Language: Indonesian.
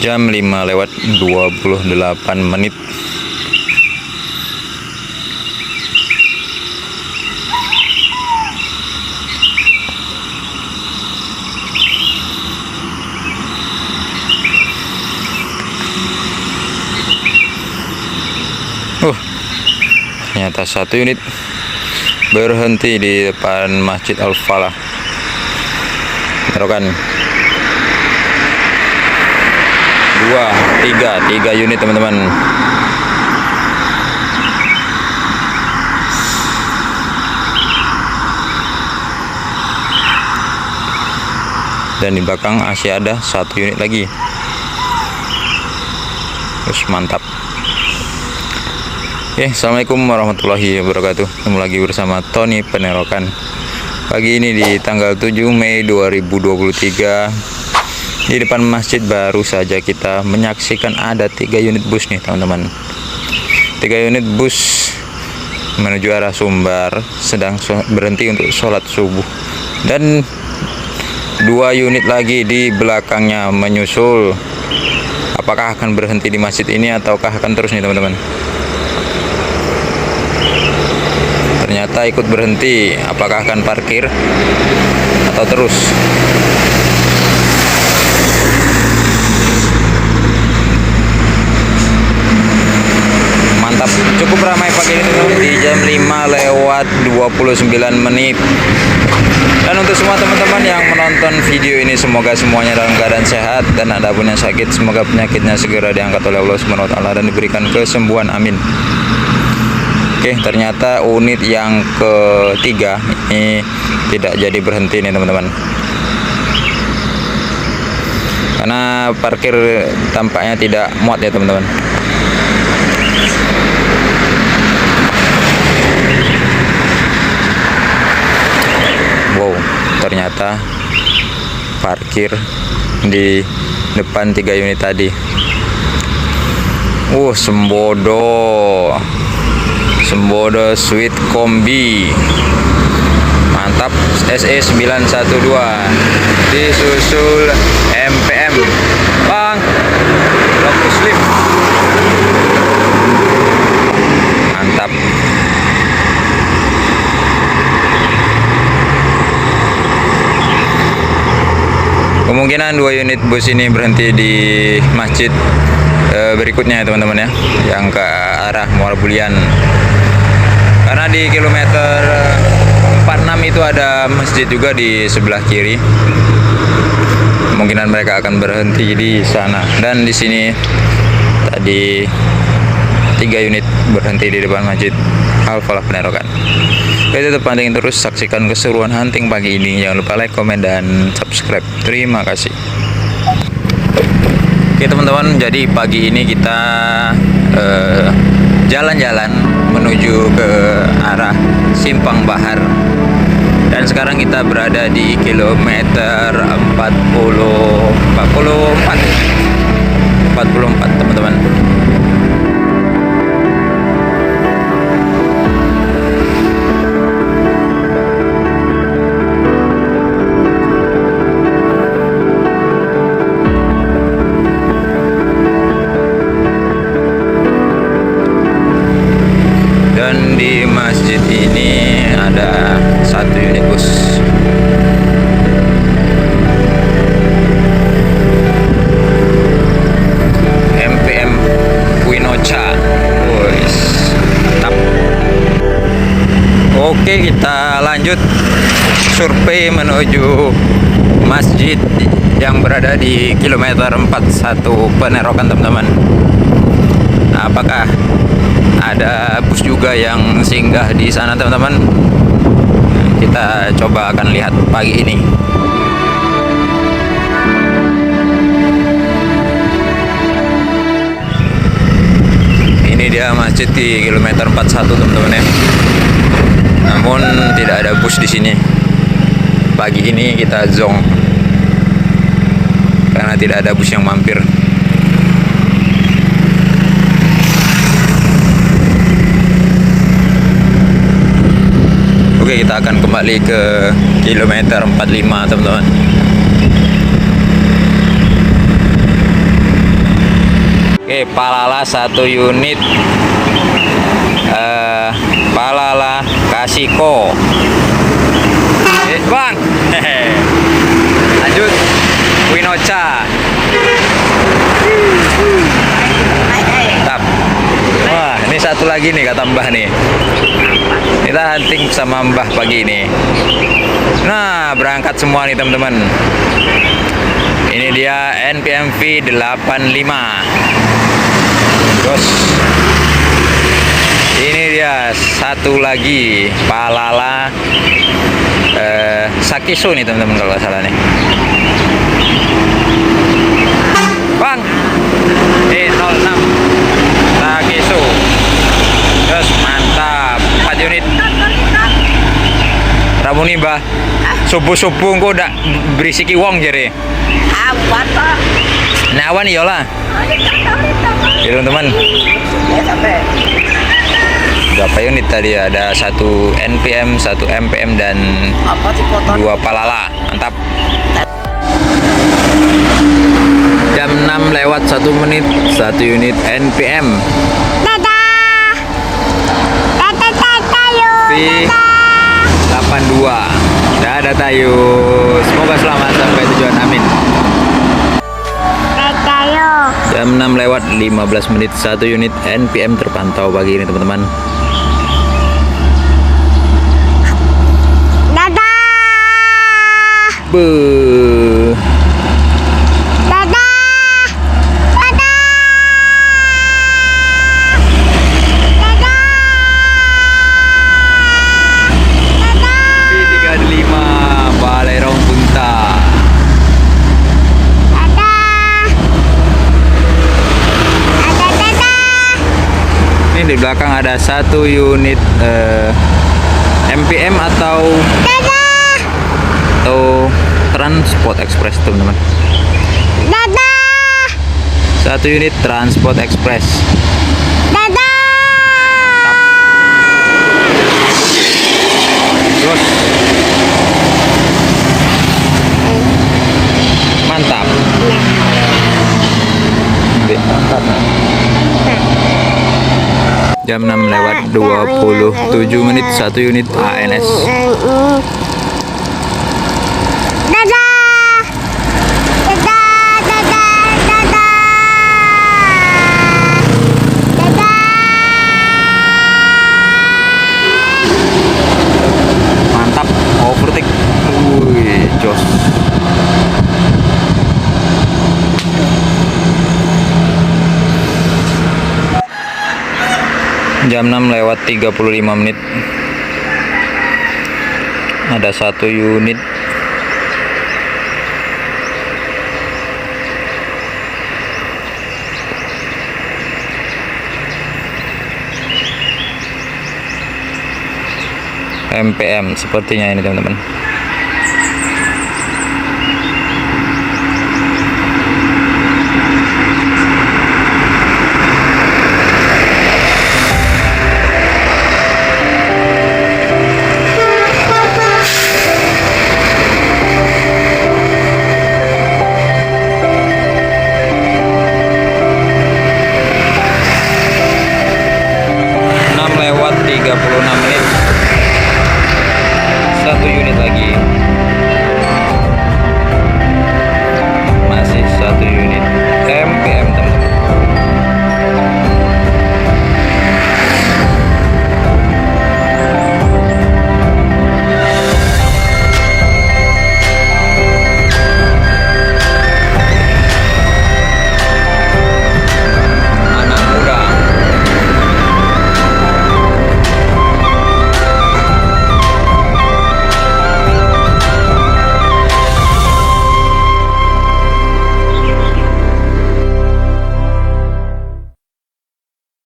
Jam 5:28. Ternyata satu unit berhenti di depan Masjid Al-Falah. Berokan 3 unit teman-teman. Dan di belakang masih ada 1 unit lagi. Terus mantap. Oke, assalamualaikum warahmatullahi wabarakatuh. Ketemu lagi bersama Tony Penerokan. Pagi ini di tanggal 7 Mei 2023 di depan masjid baru saja kita menyaksikan ada 3 unit bus nih teman-teman. 3 unit bus menuju arah Sumbar sedang berhenti untuk sholat subuh, dan 2 unit lagi di belakangnya menyusul. Apakah akan berhenti di masjid ini ataukah akan terus nih teman-teman? Ternyata ikut berhenti. Apakah akan parkir atau terus? Mantap, cukup ramai pagi ini di jam 5:29. Dan untuk semua teman-teman yang menonton video ini, semoga semuanya dalam keadaan sehat, dan ada pun yang sakit semoga penyakitnya segera diangkat oleh Allah SWT dan diberikan kesembuhan, amin. Oke, ternyata unit yang ketiga ini tidak jadi berhenti nih teman-teman, karena parkir tampaknya tidak muat ya teman-teman. Wow, ternyata parkir di depan 3 unit tadi. Sembodo Sweet Kombi. Mantap, SE 912 disusul MPM. Bang, Lotus Slip. Mantap. Kemungkinan 2 unit bus ini berhenti di masjid berikutnya ya teman-teman ya, yang ke arah Muara Bulian. Karena di kilometer 46 itu ada masjid juga di sebelah kiri. Kemungkinan mereka akan berhenti di sana. Dan di sini tadi 3 unit berhenti di depan Masjid Al-Falah Penerokan. Oke, tetap pantengin terus, saksikan keseruan hunting pagi ini. Jangan lupa like, komen, dan subscribe. Terima kasih. Oke teman-teman, jadi pagi ini kita jalan-jalan menuju ke arah Simpang Bahar. Dan sekarang kita berada di kilometer 44 teman-teman. Dan di masjid ini ada 1 unit bus. MPM Winocha. Mantap. Oke, kita lanjut survei menuju masjid yang berada di kilometer 41 Penerokan teman-teman. Nah, apakah ada bus juga yang singgah di sana teman-teman? Kita coba akan lihat pagi ini. Ini dia masjid di kilometer 41 teman-teman ya. Namun tidak ada bus di sini. Pagi ini kita zonk karena tidak ada bus yang mampir. Oke, kita akan kembali ke kilometer 45 teman-teman. Oke, Palala 1 unit. Palala Kasiko. Bang. Lanjut. Winocha. Tap. Wah, ini satu lagi nih kata Mbah nih. Kita hunting sama Mbah pagi ini. Nah, berangkat semua nih teman-teman. Ini dia NPMV 85. Terus ini dia satu lagi Palala Sakiso nih teman-teman kalau nggak salah nih. Bang, 06 Sakiso. Terus mantap 4 unit. Ramuni Mbah. Subuh-subuh kok udah berisiki wong jere. Awan Pak. Nah, awan iyalah. Ya teman-teman. Berapa unit tadi? Ada 1 NPM, 1 MPM dan 2 Palala. Mantap. Jam 6 lewat 1 menit, 1 unit NPM. Dadah. Dadah yuk. V82. Dadah Tayu. Semoga selamat sampai tujuan, amin. Dadah yuk. Jam 6 lewat 15 menit, 1 unit NPM terpantau pagi ini teman-teman. Dadah. Beuh. Dadah. Dadah. Dadah. Dadah. V35 Balerong Punta. Dadah. Dadah. Ini di belakang ada 1 unit MPM atau Transport Express teman-teman. Dadah. 1 unit Transport Express. Dadah. Terus mantap. Jam 6 lewat 27 menit, 1 unit ANS. Dadah. Dadah. Dadah. Dadah. Dadah. Mantap, overtake. Wih, jos. Jam 6 lewat 35 menit. Ada 1 unit MPM sepertinya ini teman-teman.